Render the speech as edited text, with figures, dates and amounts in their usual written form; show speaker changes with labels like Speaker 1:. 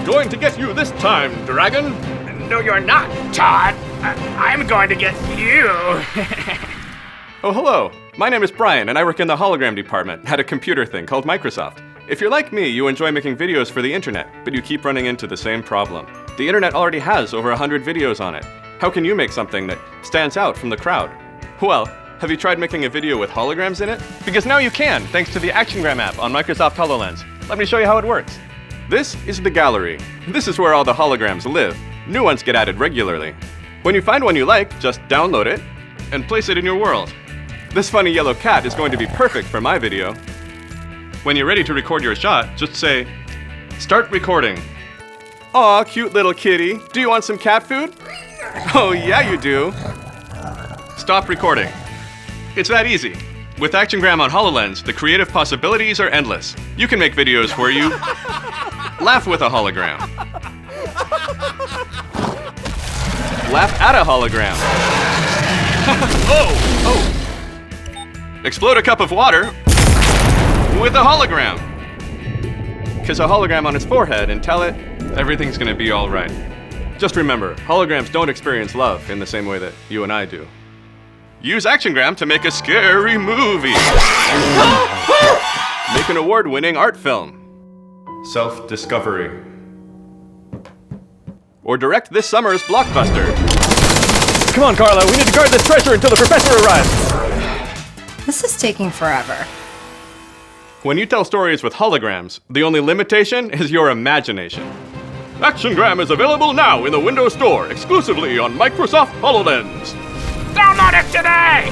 Speaker 1: going to get you this time, Dragon.
Speaker 2: No, you're not, Todd. I'm going to get you.
Speaker 1: Oh, hello. My name is Brian, and I work in the hologram department at a computer thing called Microsoft. If you're like me, you enjoy making videos for the internet, but you keep running into the same problem. The internet already has over 100 videos on it. How can you make something that stands out from the crowd? Well, have you tried making a video with holograms in it? Because now you can, thanks to the Actiongram app on Microsoft HoloLens. Let me show you how it works. This is the gallery. This is where all the holograms live. New ones get added regularly. When you find one you like, just download it and place it in your world. This funny yellow cat is going to be perfect for my video. When you're ready to record your shot, just say, "Start recording." Aw, cute little kitty. Do you want some cat food? Oh, yeah, you do. Stop recording. It's that easy. With Actiongram on HoloLens, the creative possibilities are endless. You can make videos where you laugh with a hologram, laugh at a hologram, explode a cup of water with a hologram. Kiss a hologram on its forehead and tell it everything's gonna be all right. Just remember, holograms don't experience love in the same way that you and I do. Use Actiongram to make a scary movie. Make an award-winning art film. Self-discovery. Or direct this summer's blockbuster. Come on, Carla, we need to guard this treasure until the professor arrives.
Speaker 3: This is taking forever.
Speaker 1: When you tell stories with holograms, the only limitation is your imagination. Actiongram is available now in the Windows Store, exclusively on Microsoft HoloLens.
Speaker 2: Download it today!